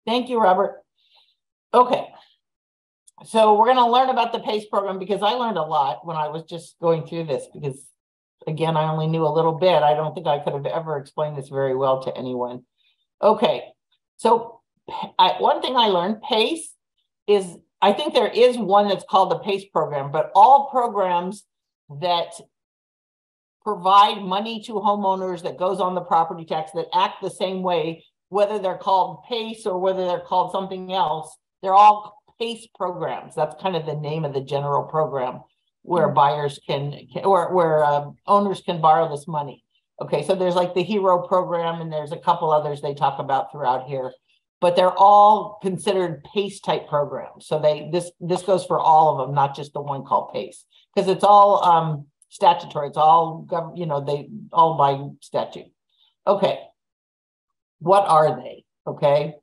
Thank you, Robert. Okay. So we're going to learn about the PACE program because I learned a lot when I was just going through this because, again, I only knew a little bit. I don't think I could have ever explained this very well to anyone. Okay. So one thing I learned, PACE is, I think there is one that's called the PACE program, but all programs that provide money to homeowners that goes on the property tax that act the same way, whether they're called PACE or whether they're called something else, they're all PACE programs. That's kind of the name of the general program where buyers where owners can borrow this money. Okay, so there's like the HERO program and there's a couple others they talk about throughout here, but they're all considered PACE type programs. So this goes for all of them, not just the one called PACE, because it's all statutory. It's all, they all by statute. Okay. What are they? Okay.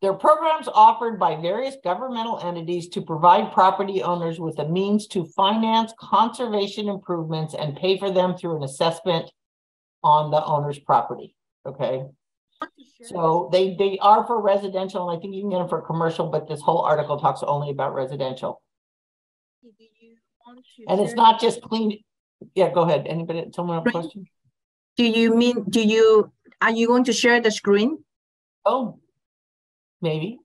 They're programs offered by various governmental entities to provide property owners with the means to finance conservation improvements and pay for them through an assessment on the owner's property. Okay. So they are for residential, and I think you can get them for commercial, but this whole article talks only about residential. And it's not just clean. Yeah, go ahead. Anybody, someone have a question? Are you going to share the screen? Oh, maybe.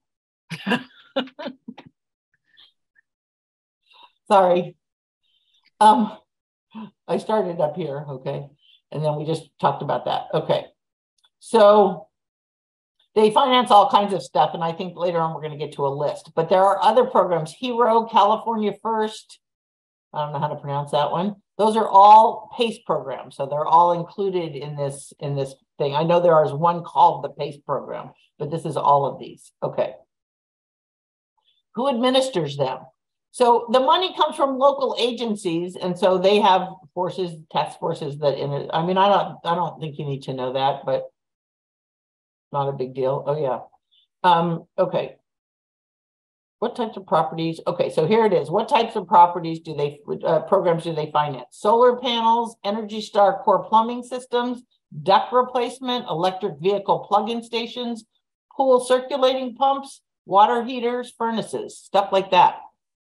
Sorry. I started up here, okay. And then we just talked about that. Okay. So they finance all kinds of stuff. And I think later on, we're going to get to a list, but there are other programs, HERO, California First. I don't know how to pronounce that one. Those are all PACE programs. So they're all included in this thing. I know there is one called the PACE program, but this is all of these. Okay. Who administers them? So the money comes from local agencies. And so they have forces, task forces that in it. I mean, I don't think you need to know that, but not a big deal. Oh yeah. Okay. What types of properties? Okay, so here it is. What types of properties do they, programs do they finance? Solar panels, Energy Star core plumbing systems, duct replacement, electric vehicle plug-in stations, pool circulating pumps, water heaters, furnaces, stuff like that,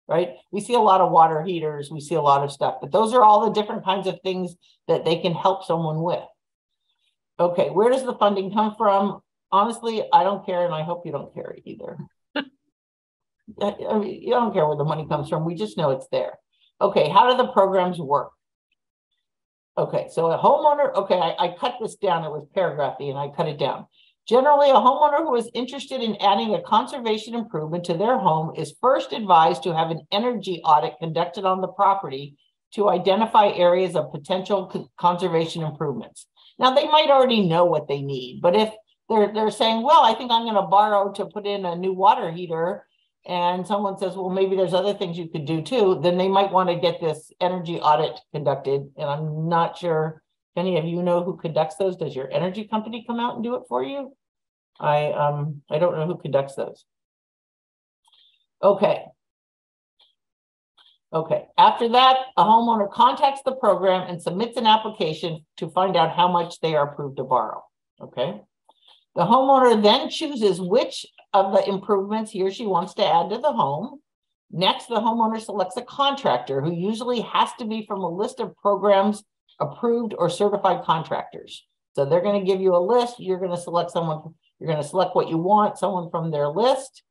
right? We see a lot of water heaters, we see a lot of stuff, but those are all the different kinds of things that they can help someone with. Okay, where does the funding come from? Honestly, I don't care, and I hope you don't care either. I mean, you don't care where the money comes from. We just know it's there. Okay, how do the programs work? Okay, so a homeowner, okay, I cut this down. It was paragraphy and I cut it down. Generally, a homeowner who is interested in adding a conservation improvement to their home is first advised to have an energy audit conducted on the property to identify areas of potential conservation improvements. Now, they might already know what they need, but if they're saying, well, I think I'm going to borrow to put in a new water heater, and someone says, well, maybe there's other things you could do too, then they might want to get this energy audit conducted. And I'm not sure if any of you know who conducts those. Does your energy company come out and do it for you? I don't know who conducts those. Okay. Okay. After that, a homeowner contacts the program and submits an application to find out how much they are approved to borrow. Okay. The homeowner then chooses which of the improvements he or she wants to add to the home. Next, the homeowner selects a contractor who usually has to be from a list of programs approved or certified contractors. So they're going to give you a list. You're going to select someone. You're going to select what you want, someone from their list.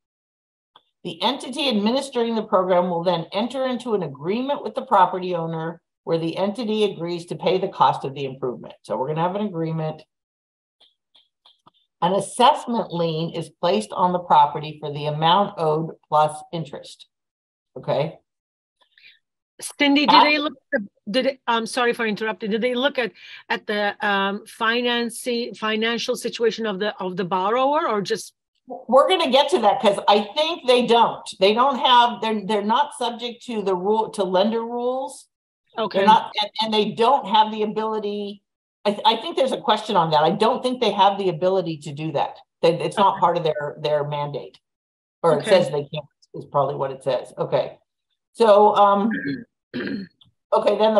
The entity administering the program will then enter into an agreement with the property owner where the entity agrees to pay the cost of the improvement. So we're going to have an agreement. An assessment lien is placed on the property for the amount owed plus interest. Okay. Cindy, did they look at, I'm sorry for interrupting. Did they look at the financial situation of the borrower, or just? We're going to get to that because I think they don't. They don't have. They're not subject to the lender rules. Okay. They're not, and they don't have the ability. I think there's a question on that. I don't think they have the ability to do that. It's not part of their mandate, or it says they can't. is probably what it says. Okay. So, okay, then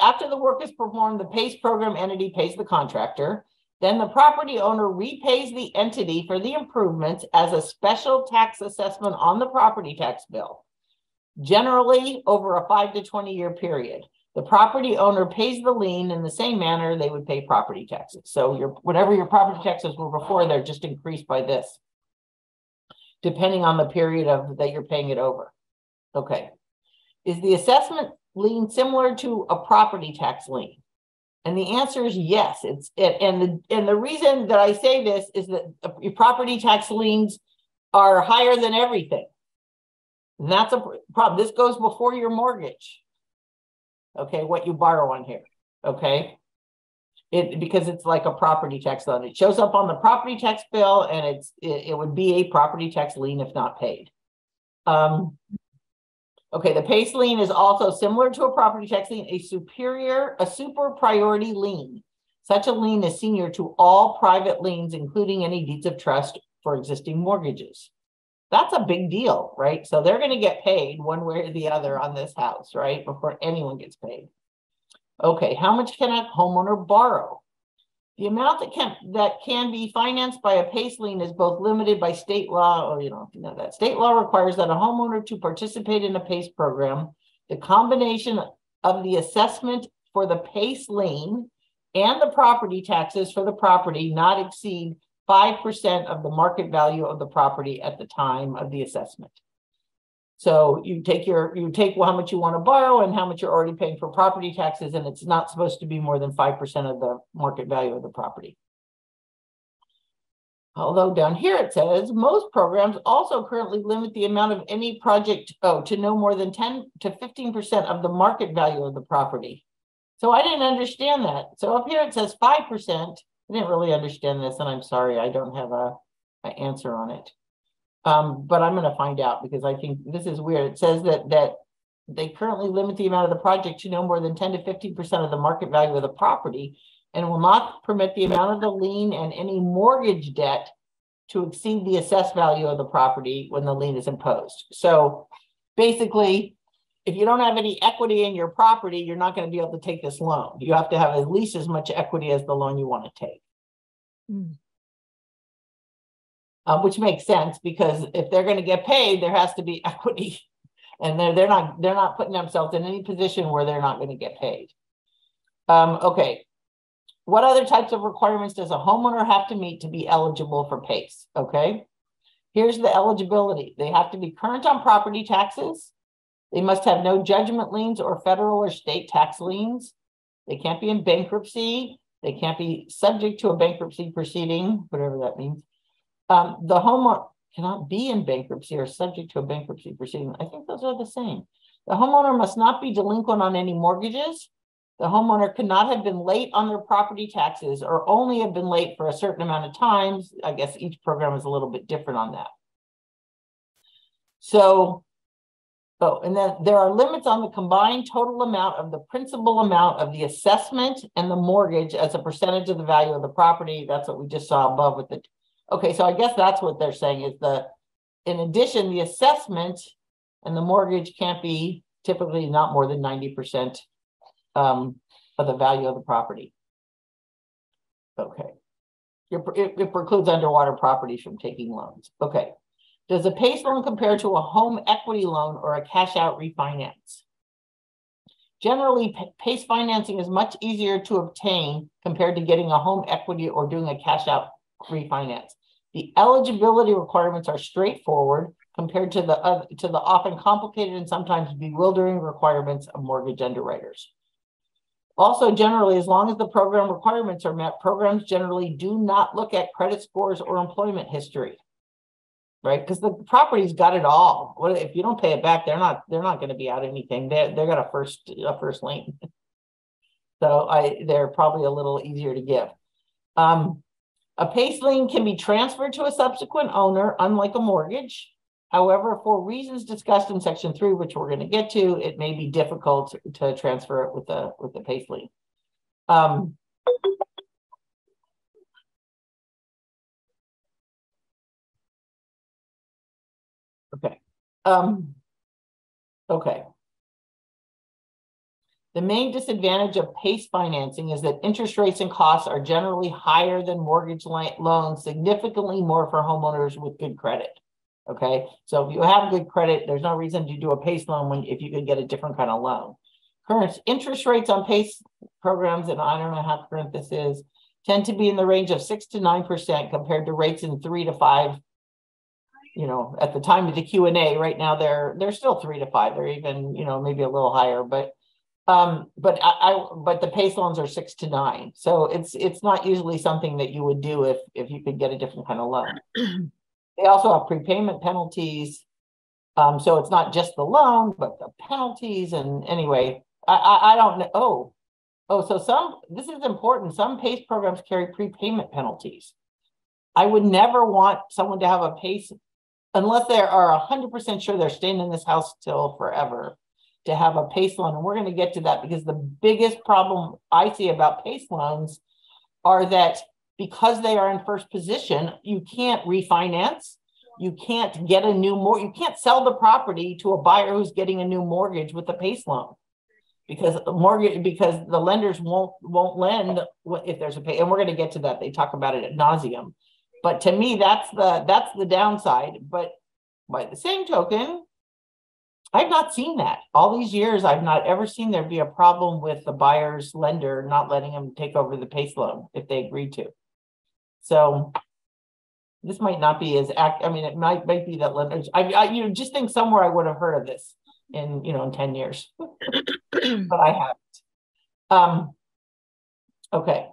after the work is performed, the PACE program entity pays the contractor. Then the property owner repays the entity for the improvements as a special tax assessment on the property tax bill, generally over a 5 to 20 year period. The property owner pays the lien in the same manner they would pay property taxes. So whatever your property taxes were before, they're just increased by this, depending on the period that you're paying it over. Okay. Is the assessment lien similar to a property tax lien? And the answer is yes. And the reason that I say this is that your property tax liens are higher than everything. And that's a problem. This goes before your mortgage. Okay, what you borrow on here. Okay. Because it's like a property tax loan. It shows up on the property tax bill, and it would be a property tax lien if not paid. Okay, the PACE lien is also similar to a property tax lien, a super priority lien. Such a lien is senior to all private liens, including any deeds of trust for existing mortgages. That's a big deal, right? So they're going to get paid one way or the other on this house, right? Before anyone gets paid. Okay, how much can a homeowner borrow? The amount that can be financed by a PACE lien is both limited by state law, or that state law requires that a homeowner to participate in a PACE program, the combination of the assessment for the PACE lien and the property taxes for the property not exceed 5% of the market value of the property at the time of the assessment. So you take how much you want to borrow and how much you're already paying for property taxes, and it's not supposed to be more than 5% of the market value of the property. Although down here it says most programs also currently limit the amount of any project to no more than 10 to 15% of the market value of the property. So I didn't understand that. So up here it says 5%. I didn't really understand this, and I'm sorry, I don't have an answer on it. But I'm going to find out, because I think this is weird. It says that they currently limit the amount of the project to no more than 10 to 15% of the market value of the property, and will not permit the amount of the lien and any mortgage debt to exceed the assessed value of the property when the lien is imposed. So basically, if you don't have any equity in your property, you're not going to be able to take this loan. You have to have at least as much equity as the loan you want to take. Which makes sense, because if they're going to get paid, there has to be equity, and they're not putting themselves in any position where they're not going to get paid. Okay, what other types of requirements does a homeowner have to meet to be eligible for PACE? Okay, here's the eligibility. They have to be current on property taxes. They must have no judgment liens or federal or state tax liens. They can't be in bankruptcy. They can't be subject to a bankruptcy proceeding, whatever that means. The homeowner cannot be in bankruptcy or subject to a bankruptcy proceeding. I think those are the same. The homeowner must not be delinquent on any mortgages. The homeowner cannot have been late on their property taxes, or only have been late for a certain amount of times. I guess each program is a little bit different on that. So, and then there are limits on the combined total amount of the principal amount of the assessment and the mortgage as a percentage of the value of the property. That's what we just saw above with the. Okay, so I guess that's what they're saying is in addition, the assessment and the mortgage can't be typically not more than 90% of the value of the property. Okay, it precludes underwater properties from taking loans. Okay, does a PACE loan compare to a home equity loan or a cash out refinance? Generally, PACE financing is much easier to obtain compared to getting a home equity or doing a cash out refinance. The eligibility requirements are straightforward compared to the often complicated and sometimes bewildering requirements of mortgage underwriters. Also, generally, as long as the program requirements are met, programs generally do not look at credit scores or employment history, right? Because the property's got it all. What if you don't pay it back? They're not going to be out anything. They got a first lien, so they're probably a little easier to give. A PACE lien can be transferred to a subsequent owner, unlike a mortgage. However, for reasons discussed in section 3, which we're going to get to, it may be difficult to transfer it with the PACE lien. Okay, Okay. The main disadvantage of PACE financing is that interest rates and costs are generally higher than mortgage loans, significantly more for homeowners with good credit. Okay, so if you have good credit, there's no reason to do a PACE loan if you could get a different kind of loan. Current interest rates on PACE programs, and I don't know how current this is, tend to be in the range of 6 to 9% compared to rates in 3 to 5. You know, at the time of the Q&A, right now they're still 3 to 5. They're even, you know, maybe a little higher, but the PACE loans are 6 to 9. So it's not usually something that you would do if you could get a different kind of loan. They also have prepayment penalties. So it's not just the loan, but the penalties. And anyway, I don't know. So this is important. Some PACE programs carry prepayment penalties. I would never want someone to have a PACE unless they are 100% sure they're staying in this house till forever, to have a PACE loan. And we're going to get to that, because the biggest problem I see about PACE loans are that because they are in first position, you can't refinance. You can't get a new mortgage. You can't sell the property to a buyer who's getting a new mortgage with a PACE loan, because the lenders won't lend if there's a PACE. And we're going to get to that. They talk about it ad nauseum. But to me, that's the downside. But by the same token, I've not seen that. All these years, I've not ever seen there be a problem with the buyer's lender not letting them take over the PACE loan if they agree to. So this might not be as I mean, it might be that lenders. I just think somewhere I would have heard of this in 10 years, but I haven't. Okay.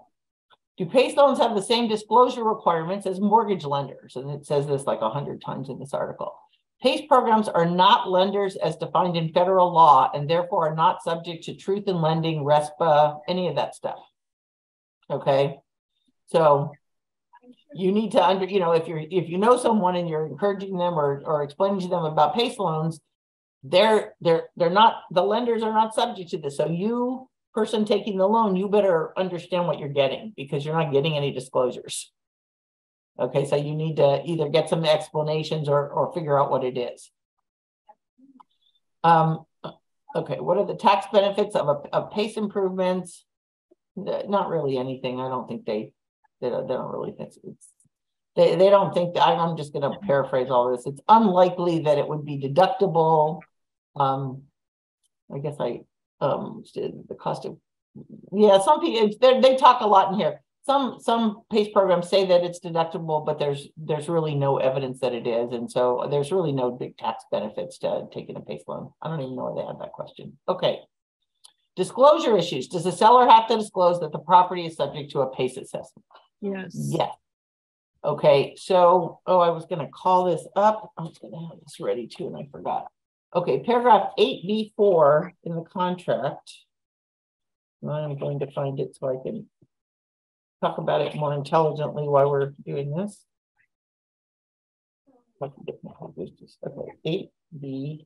Do PACE loans have the same disclosure requirements as mortgage lenders? And it says this like 100 times in this article. PACE programs are not lenders as defined in federal law, and therefore are not subject to truth in lending, RESPA, any of that stuff. Okay, so you need to if you know someone and you're encouraging them or explaining to them about PACE loans, they're not, the lenders are not subject to this. So you, person taking the loan, you better understand what you're getting, because you're not getting any disclosures. Okay, so you need to either get some explanations or figure out what it is. Okay, what are the tax benefits of PACE improvements? Not really anything. I don't think they don't really think it's, they don't think that. I'm just going to paraphrase all this. It's unlikely that it would be deductible. I guess the cost of, some people, they talk a lot in here. Some PACE programs say that it's deductible, but there's really no evidence that it is. And so there's really no big tax benefits to taking a PACE loan. I don't even know why they had that question. Okay. Disclosure issues. Does the seller have to disclose that the property is subject to a PACE assessment? Yes. Yes. Okay. So, I was going to call this up. I was going to have this ready too, and I forgot. Okay. Paragraph 8B4 in the contract. I'm going to find it so I can talk about it more intelligently while we're doing this. Okay, 8B.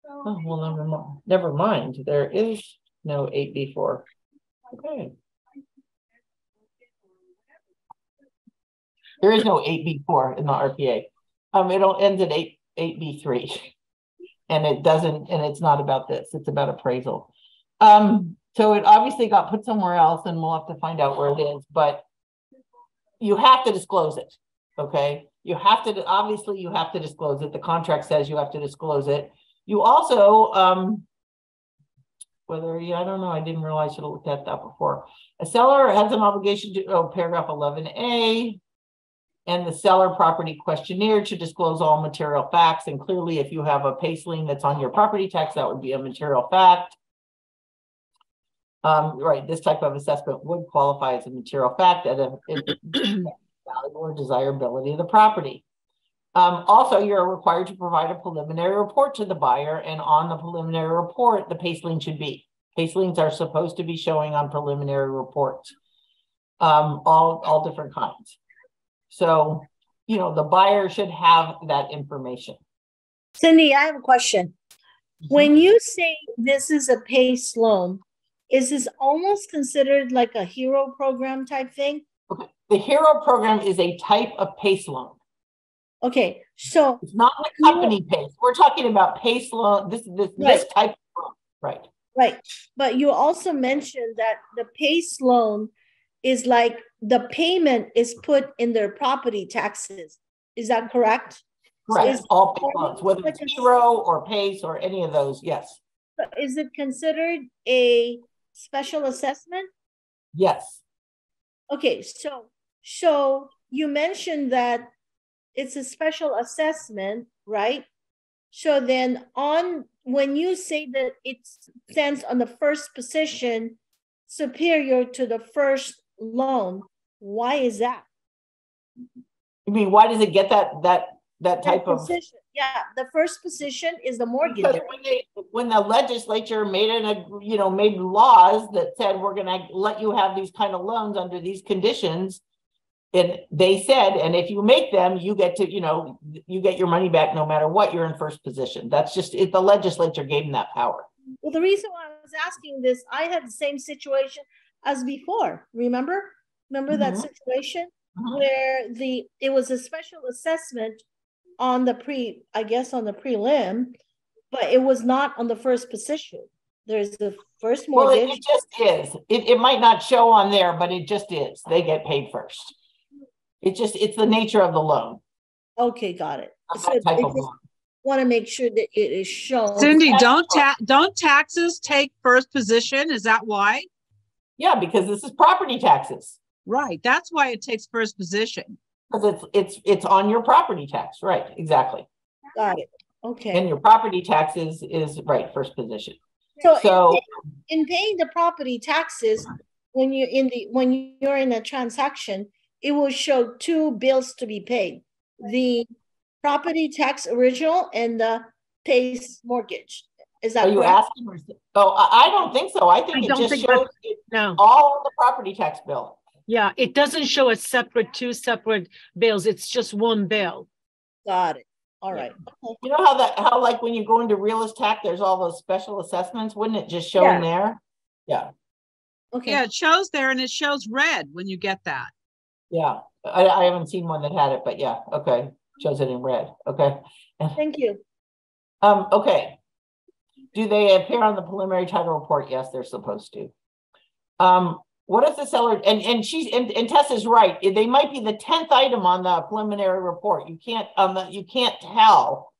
Oh, well, never mind. There is no 8B4. Okay. There is no 8B4 in the RPA. It ends at 8B3. And it doesn't, and it's not about this. It's about appraisal. So it obviously got put somewhere else, and we'll have to find out where it is, but you have to disclose it. Okay. You have to disclose it. The contract says you have to disclose it. You also, I don't know. I didn't realize I should have looked at that before. A seller has an obligation to, paragraph 11A, and the seller property questionnaire to disclose all material facts. And clearly, if you have a PACE lien that's on your property tax, that would be a material fact. Right, this type of assessment would qualify as a material fact at a value or desirability of the property. Also, you're required to provide a preliminary report to the buyer, and on the preliminary report, the PACE lien should be. PACE liens are supposed to be showing on preliminary reports, all different kinds. So, the buyer should have that information. Cindy, I have a question. When you say this is a PACE loan, is this almost considered like a HERO program type thing? Okay. The HERO program is a type of PACE loan. Okay, so It's not the company pays. We're talking about PACE loan, this Right. type of loan, right? right, but you also mentioned that the PACE loan is like the payment is put in their property taxes. Is that correct? Correct. All PACE are loans, those whether like it's a- Hero or PACE or any of those, yes. Is it considered a special assessment? Yes. Okay, so you mentioned that it's a special assessment, right? So then on when you say that it stands on the first position superior to the first loan, why is that? I mean, why does it get that type of? Position? Yeah, the first position is the mortgage Because rate. when the legislature made laws that said we're going to let you have these kind of loans under these conditions, and they said, and if you make them, you get to, you get your money back no matter what. You're in first position. That's just it. The legislature gave them that power. Well, the reason why I was asking this, I had the same situation as before. Remember that situation where it was a special assessment on the prelim, but it was not on the first position. There's the first mortgage. Well, it just is. It might not show on there, but it just is. They get paid first. It's the nature of the loan. Okay, got it. So that type of loan. Want to make sure that it is shown. Cindy, don't taxes take first position? Is that why? Yeah, because this is property taxes. Right. That's why it takes first position. Because it's on your property tax, right? Exactly. Got it. Okay. And your property taxes is right first position. So in paying the property taxes, when you're in a transaction, it will show two bills to be paid: the property tax original and the PACE mortgage. Is that? Are you asking? Oh, I don't think so. I think it just shows all the property tax bill. Yeah, it doesn't show two separate bills. It's just one bill. Got it. All right. Okay. You know how like when you go into real estate, there's all those special assessments. Wouldn't it just show in there? Yeah. Okay. Yeah, it shows there, and it shows red when you get that. Yeah, I haven't seen one that had it, but yeah, okay, shows it in red. Okay. Thank you. Okay. Do they appear on the preliminary title report? Yes, they're supposed to. What if the seller and Tess is right? They might be the 10th item on the preliminary report. You can't tell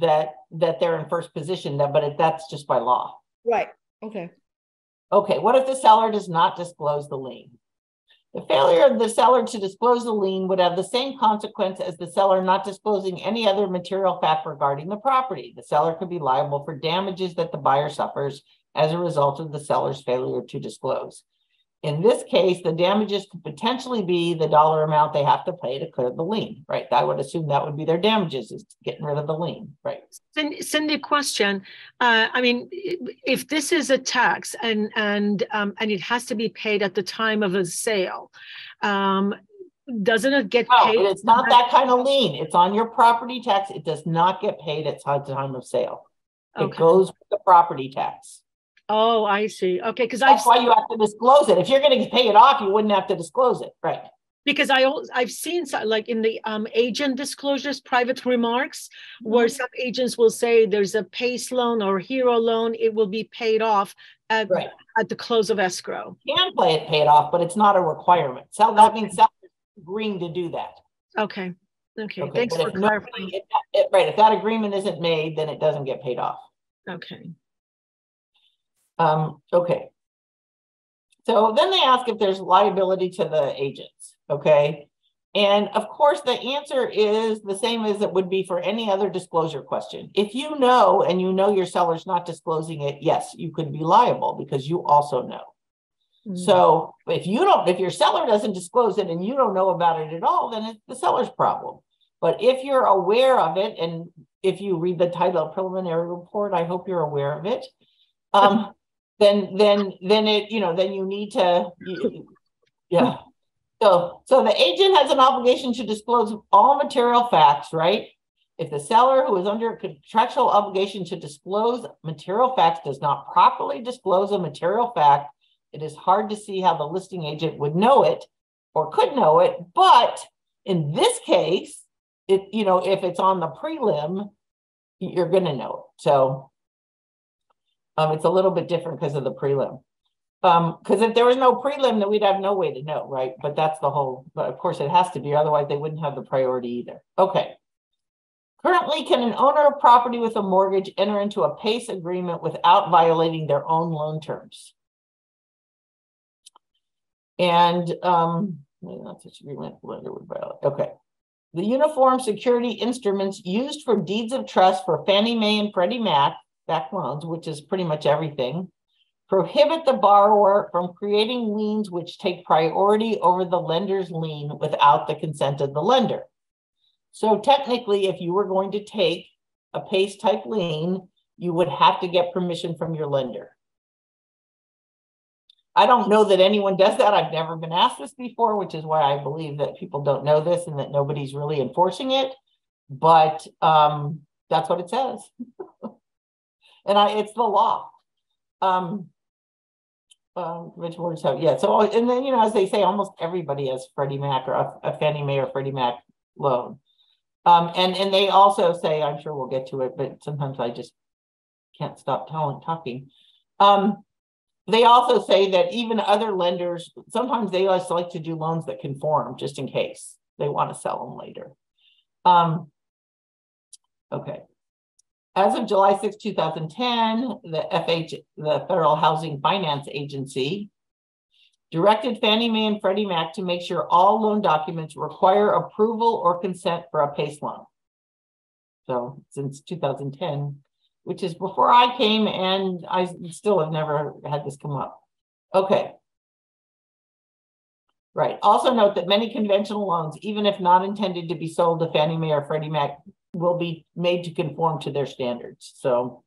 that they're in first position, but that's just by law. Right. Okay. Okay. What if the seller does not disclose the lien? The failure of the seller to disclose the lien would have the same consequence as the seller not disclosing any other material fact regarding the property. The seller could be liable for damages that the buyer suffers as a result of the seller's failure to disclose. In this case, the damages could potentially be the dollar amount they have to pay to clear the lien, right? I would assume that would be their damages, is getting rid of the lien, right? Cindy, question. I mean, if this is a tax and it has to be paid at the time of a sale, doesn't it get paid? No, it's not that kind of lien. It's on your property tax. It does not get paid at the time of sale. It goes with the property tax. Oh, I see. Okay, because that's why you have to disclose it. If you're going to pay it off, you wouldn't have to disclose it, right? Because I've seen like in the agent disclosures, private remarks, where some agents will say there's a PACE loan or Hero loan, it will be paid off at the close of escrow. You can pay it off, but it's not a requirement. So that means sellers agreeing to do that. Okay. Thanks for clarifying. If that agreement isn't made, then it doesn't get paid off. Okay. Okay. So then they ask if there's liability to the agents. Okay. And of course, the answer is the same as it would be for any other disclosure question. If you know, and you know your seller's not disclosing it, yes, you could be liable because you also know. Mm-hmm. So if your seller doesn't disclose it and you don't know about it at all, then it's the seller's problem. But if you're aware of it, and if you read the title of preliminary report, I hope you're aware of it. Then you need to, yeah. So the agent has an obligation to disclose all material facts, right? If the seller who is under a contractual obligation to disclose material facts does not properly disclose a material fact, it is hard to see how the listing agent would know it or could know it. But in this case, if it's on the prelim, you're going to know it. So it's a little bit different because of the prelim. Because if there was no prelim, then we'd have no way to know, right? But that's the whole, but of course it has to be, otherwise they wouldn't have the priority either. Okay. Currently, can an owner of property with a mortgage enter into a PACE agreement without violating their own loan terms? And not such agreement lender would violate. Okay. The uniform security instruments used for deeds of trust for Fannie Mae and Freddie Mac back loans, which is pretty much everything, prohibit the borrower from creating liens which take priority over the lender's lien without the consent of the lender. So technically, if you were going to take a PACE type lien, you would have to get permission from your lender. I don't know that anyone does that. I've never been asked this before, which is why I believe that people don't know this and that nobody's really enforcing it. But that's what it says. And it's the law. Which words have, yeah. So, and then, as they say, almost everybody has Freddie Mac or a Fannie Mae or Freddie Mac loan. And they also say, I'm sure we'll get to it, but sometimes I just can't stop talking. They also say that even other lenders, sometimes they just like to do loans that conform just in case they want to sell them later. Okay. As of July 6, 2010, the Federal Housing Finance Agency, directed Fannie Mae and Freddie Mac to make sure all loan documents require approval or consent for a PACE loan. So since 2010, which is before I came, and I still have never had this come up. Okay. Right. Also note that many conventional loans, even if not intended to be sold to Fannie Mae or Freddie Mac, will be made to conform to their standards. So,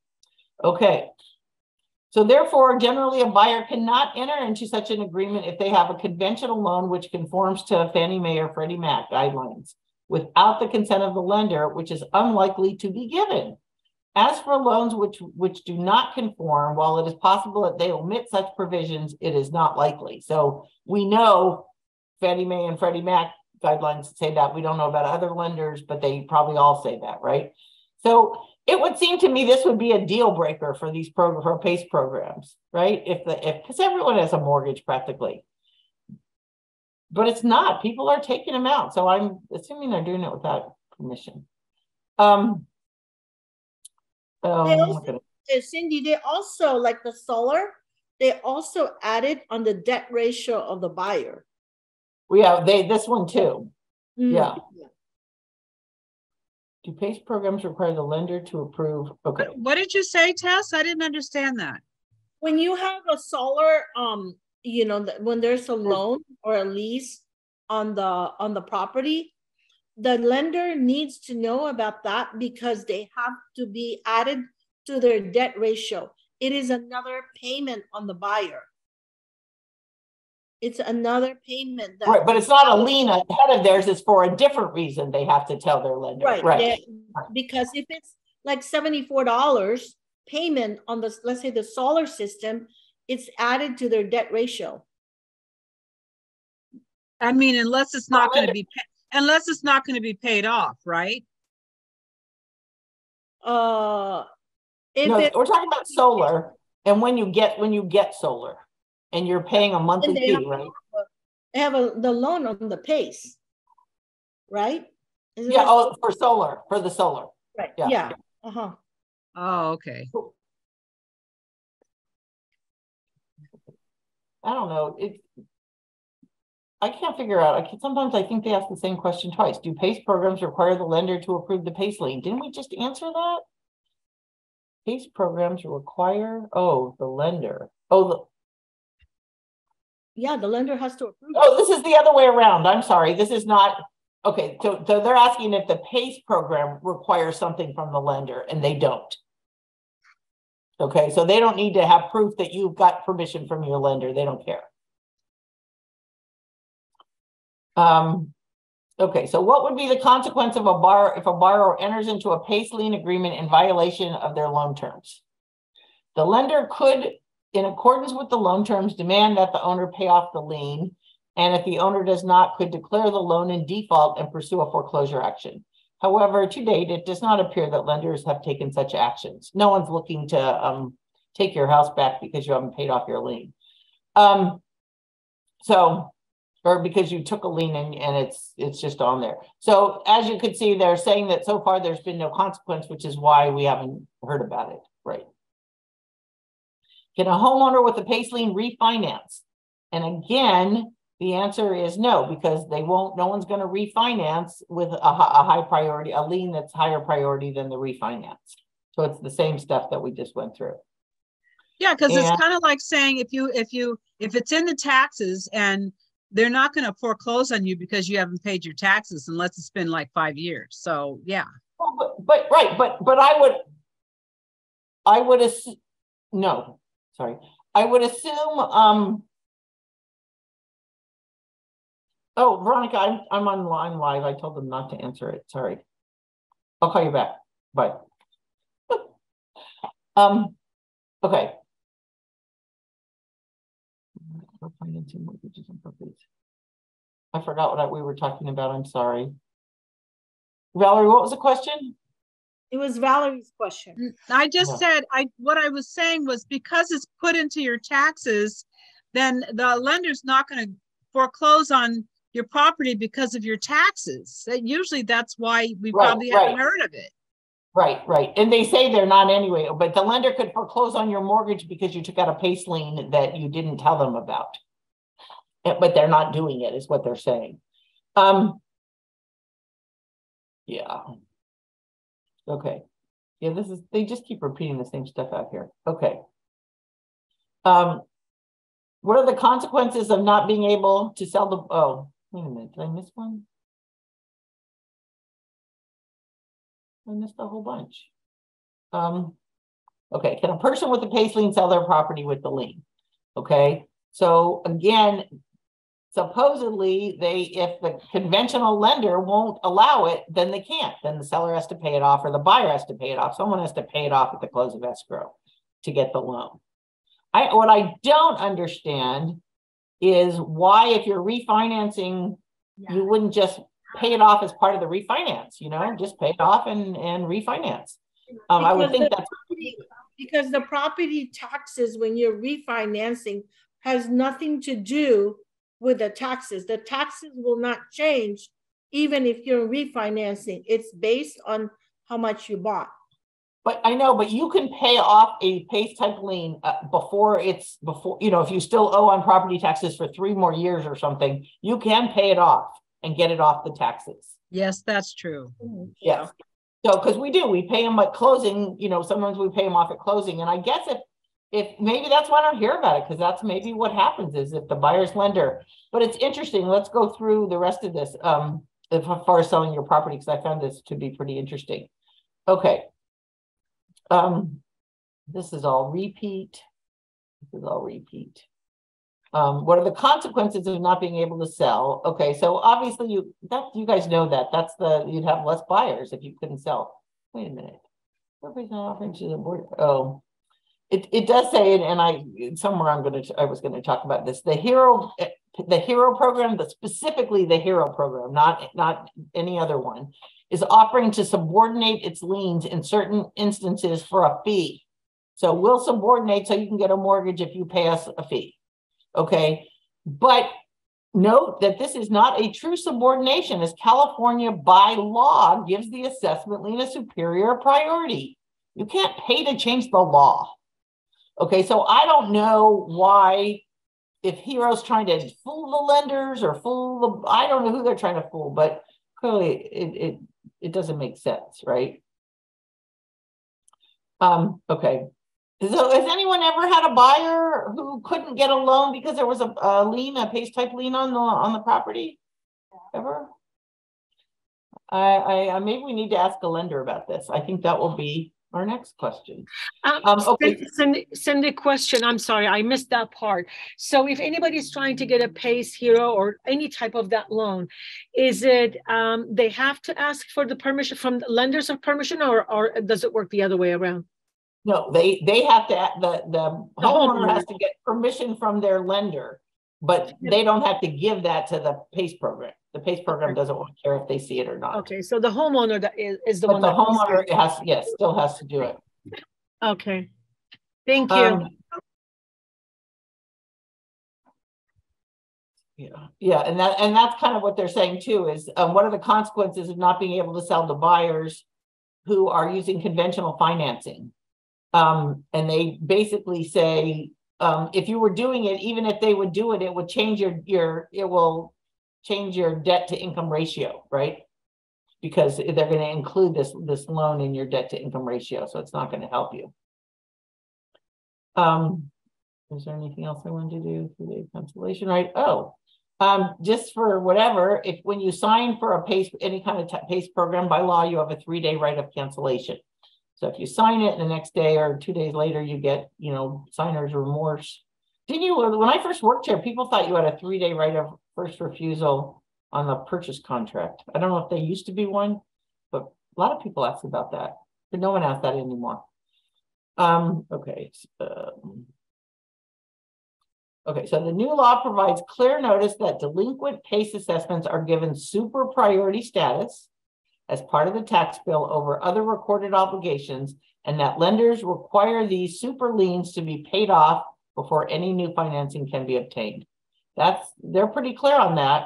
okay. So therefore, generally a buyer cannot enter into such an agreement if they have a conventional loan which conforms to Fannie Mae or Freddie Mac guidelines without the consent of the lender, which is unlikely to be given. As for loans which do not conform, while it is possible that they omit such provisions, it is not likely. So we know Fannie Mae and Freddie Mac guidelines say that. We don't know about other lenders, but they probably all say that, right? So it would seem to me this would be a deal breaker for these for PACE programs, right? Because everyone has a mortgage practically, but it's not. People are taking them out, so I'm assuming they're doing it without permission. Cindy, they also, like the solar, they also added on the debt ratio of the buyer. Yeah, this one too. Mm. Yeah. Do PACE programs require the lender to approve? Okay. What did you say, Tess? I didn't understand that. When you have a solar, when there's a loan or a lease on the property, the lender needs to know about that because they have to be added to their debt ratio. It is another payment on the buyer. It's another payment. Right, but it's not a lien ahead of theirs. It's for a different reason they have to tell their lender. Right. Because if it's like $74 payment on the, let's say the solar system, it's added to their debt ratio. I mean, unless it's not going to be paid off, right? No, we're talking about solar, and when you get solar, and you're paying a monthly fee, right? They have the loan on the PACE, right? Isn't for the solar. Right. Yeah. Uh-huh. Oh, okay. I don't know. I can't figure out. Sometimes I think they ask the same question twice. Do PACE programs require the lender to approve the PACE lien? Didn't we just answer that? PACE programs require, the lender. Yeah, the lender has to approve. This is the other way around. I'm sorry. This is not, okay. So they're asking if the PACE program requires something from the lender, and they don't. Okay, so they don't need to have proof that you've got permission from your lender. They don't care. Okay, so what would be the consequence of if a borrower enters into a PACE lien agreement in violation of their loan terms? The lender could, in accordance with the loan terms, demand that the owner pay off the lien, and if the owner does not, could declare the loan in default and pursue a foreclosure action. However, to date, it does not appear that lenders have taken such actions. No one's looking to take your house back because you haven't paid off your lien. Or because you took a lien and it's just on there. So as you can see, they're saying that so far there's been no consequence, which is why we haven't heard about it, right? Can a homeowner with a PACE lien refinance? And again, the answer is no, because they won't, no one's going to refinance with a high priority, a lien that's higher priority than the refinance. So it's the same stuff that we just went through. Yeah, because it's kind of like saying if it's in the taxes and they're not going to foreclose on you because you haven't paid your taxes unless it's been like 5 years. So yeah. Well, but I would assume, no, sorry. I would assume, oh, Veronica, I'm on line live. I told them not to answer it. Sorry. I'll call you back. Bye. Okay. I forgot what we were talking about. I'm sorry. Valerie, what was the question? It was Valerie's question. I just said, what I was saying was because it's put into your taxes, then the lender's not going to foreclose on your property because of your taxes. Usually that's why we probably haven't heard of it. Right. And they say they're not anyway, but the lender could foreclose on your mortgage because you took out a PACE lien that you didn't tell them about. But they're not doing it, is what they're saying. Yeah. Okay. Yeah, they just keep repeating the same stuff out here. Okay. What are the consequences of not being able to sell the, oh, wait a minute, did I miss one? I missed a whole bunch. Okay, can a person with a PACE lien sell their property with the lien? Okay, so again, supposedly if the conventional lender won't allow it, then they can't. Then the seller has to pay it off or the buyer has to pay it off. Someone has to pay it off at the close of escrow to get the loan. What I don't understand is why, if you're refinancing, you wouldn't just pay it off as part of the refinance, just pay it off and refinance. I would think that's because the property taxes when you're refinancing has nothing to do with the taxes. The taxes will not change even if you're refinancing. It's based on how much you bought. But I know, but you can pay off a PACE type lien before, if you still owe on property taxes for 3 more years or something, you can pay it off and get it off the taxes. Yes, that's true. Yes. So, because we pay them at closing, sometimes we pay them off at closing. And I guess if maybe that's why I don't hear about it, because that's maybe what happens is if the buyer's lender, but it's interesting. Let's go through the rest of this as far as selling your property, because I found this to be pretty interesting. Okay. This is all repeat. What are the consequences of not being able to sell? Okay, so obviously you guys know that you'd have less buyers if you couldn't sell. Wait a minute. Nobody's not offering to the board. Oh, it does say it, and I was going to talk about this. The hero program, specifically the hero program, not any other one, is offering to subordinate its liens in certain instances for a fee. So we'll subordinate so you can get a mortgage if you pay us a fee. Okay, but note that this is not a true subordination, as California by law gives the assessment lien a superior priority. You can't pay to change the law. Okay, so I don't know why, if Hero's trying to fool the lenders or I don't know who they're trying to fool, but clearly it doesn't make sense, right? Okay. So has anyone ever had a buyer who couldn't get a loan because there was a lien, a PACE type lien on the property? Ever? I maybe we need to ask a lender about this. I think that will be our next question. Okay. Send a question. I'm sorry, I missed that part. So if anybody's trying to get a PACE Hero or any type of that loan, is it they have to ask for the permission from lenders of permission, or does it work the other way around? No, they have to, the homeowner has to get permission from their lender, but they don't have to give that to the PACE program. The PACE program doesn't care if they see it or not. Okay, so the homeowner that is the But one the that homeowner has, yes, still has to do it. Okay, thank you. Yeah, and that's kind of what they're saying too, is what are the consequences of not being able to sell to buyers who are using conventional financing? And they basically say, if you were doing it, even if they would do it, it would change it will change your debt to income ratio, right? Because they're going to include this loan in your debt to income ratio, so it's not going to help you. Is there anything else I wanted to do for the cancellation? Right? Oh, just for whatever, if when you sign for a PACE, any kind of PACE program, by law, you have a 3-day right of cancellation. So if you sign it, the next day or 2 days later, you get, signer's remorse. Didn't you, when I first worked here, people thought you had a 3-day right of first refusal on the purchase contract. I don't know if there used to be one, but a lot of people ask about that, but no one asks that anymore. Okay. Okay, so the new law provides clear notice that delinquent PACE assessments are given super priority status as part of the tax bill over other recorded obligations, and that lenders require these super liens to be paid off before any new financing can be obtained. They're pretty clear on that.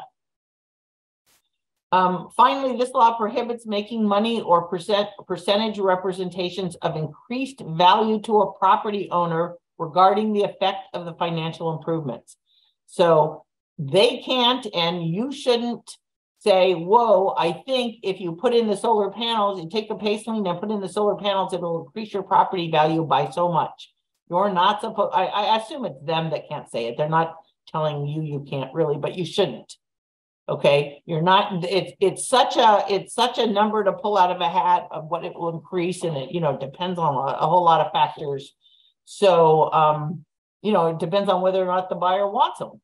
Finally, this law prohibits making money or percentage representations of increased value to a property owner regarding the effect of the financial improvements. So they can't, and you shouldn't say, whoa, I think if you put in the solar panels, you take a PACE lien and put in the solar panels, it'll increase your property value by so much. You're not supposed, I assume it's them that can't say it. They're not telling you you can't really, but you shouldn't. Okay, you're not, it's such a number to pull out of a hat of what it will increase, and it depends on a whole lot of factors. So it depends on whether or not the buyer wants them,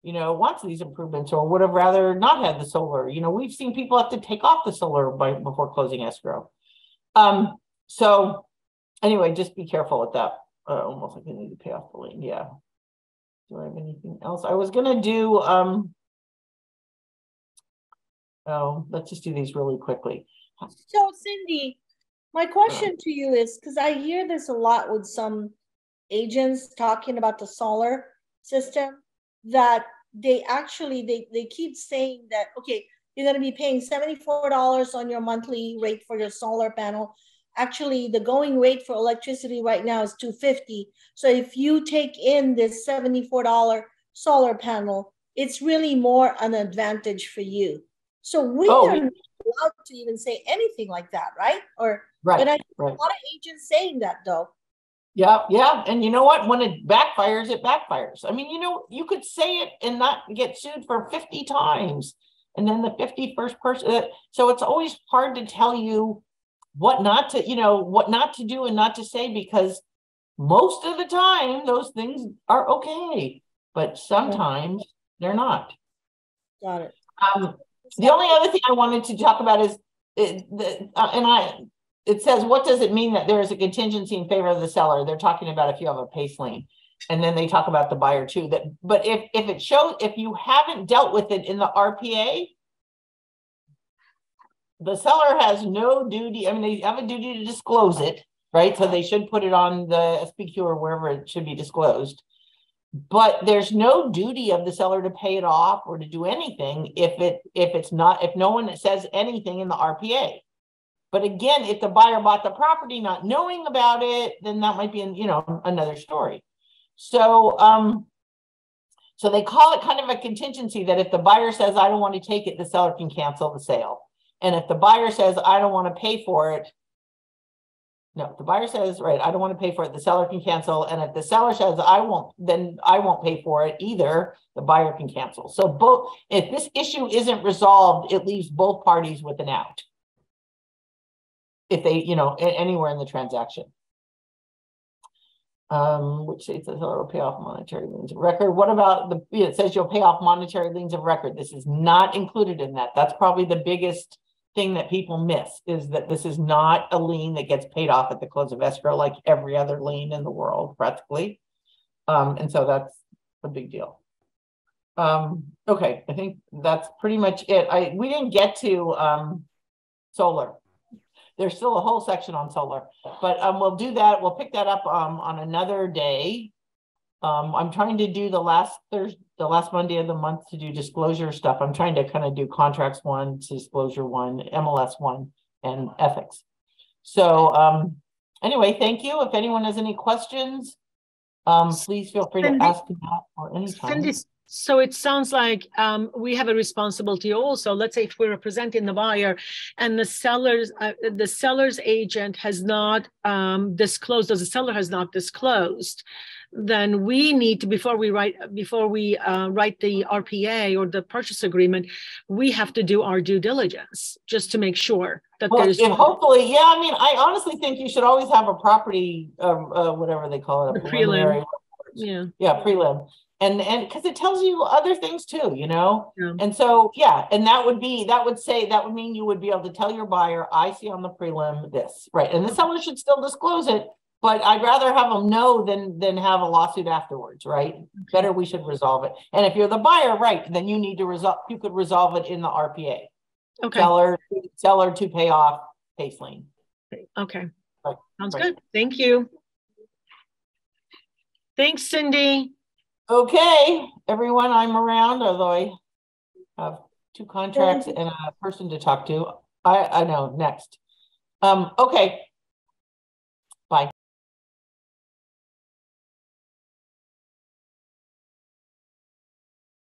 wants these improvements, or would have rather not had the solar. We've seen people have to take off the solar before closing escrow. So anyway, just be careful with that. Almost like I need to pay off the lien. Yeah. Do I have anything else? I was gonna do let's just do these really quickly. So Cindy, my question to you is, because I hear this a lot with some agents talking about the solar system, that they actually they keep saying that, okay, you're going to be paying $74 on your monthly rate for your solar panel. Actually, the going rate for electricity right now is $250. So if you take in this $74 solar panel, it's really more an advantage for you. So we are not allowed to even say anything like that, right? Or right. But I see a lot of agents saying that though. Yeah. And you know what? When it backfires, it backfires. I mean, you could say it and not get sued for 50 times. And then the 51st person. So it's always hard to tell you what not to do and not to say, because most of the time those things are okay, but sometimes they're not. Got it. The only other thing I wanted to talk about is, it says, what does it mean that there is a contingency in favor of the seller? They're talking about if you have a PACE lien, and then they talk about the buyer too. But if you haven't dealt with it in the RPA, the seller has no duty. I mean, they have a duty to disclose it, right? So they should put it on the SPQ or wherever it should be disclosed. But there's no duty of the seller to pay it off or to do anything if no one says anything in the RPA. But again, if the buyer bought the property not knowing about it, then that might be another story. So so they call it kind of a contingency, that if the buyer says, I don't want to take it, the seller can cancel the sale. And if the buyer says, I don't want to pay for it, no, if the buyer says, right, I don't want to pay for it, the seller can cancel. And if the seller says, then I won't pay for it either, the buyer can cancel. So if this issue isn't resolved, it leaves both parties with an out. If they, anywhere in the transaction. Which states the seller will pay off monetary liens of record. What about it says you'll pay off monetary liens of record. This is not included in that. That's probably the biggest thing that people miss, is that this is not a lien that gets paid off at the close of escrow like every other lien in the world, practically. And so that's a big deal. Okay, I think that's pretty much it. We didn't get to solar. There's still a whole section on solar, but we'll do that. We'll pick that up on another day. I'm trying to do the last Monday of the month to do disclosure stuff. I'm trying to kind of do contracts 1, disclosure 1, MLS 1, and ethics. So anyway, thank you. If anyone has any questions, please feel free to ask me that or anytime. So it sounds like we have a responsibility also. Let's say if we're representing the buyer and the seller's agent has not disclosed, or the seller has not disclosed, then we need to, before we write the RPA or the purchase agreement, we have to do our due diligence just to make sure that there's. Hopefully, yeah. I mean, I honestly think you should always have a property, whatever they call it, a preliminary. Yeah, prelim. And because it tells you other things too, you know? Yeah. And so, yeah, and that would mean you would be able to tell your buyer, I see on the prelim this, right? And the seller should still disclose it, but I'd rather have them know than have a lawsuit afterwards, right? Okay. Better we should resolve it. And if you're the buyer, right, then you need to you could resolve it in the RPA. Okay. Seller to pay off PACE lien. Okay. Right. Sounds good. Thank you. Thanks, Cindy. Okay, everyone, I'm around, although I have 2 contracts and a person to talk to. I know, next. Okay,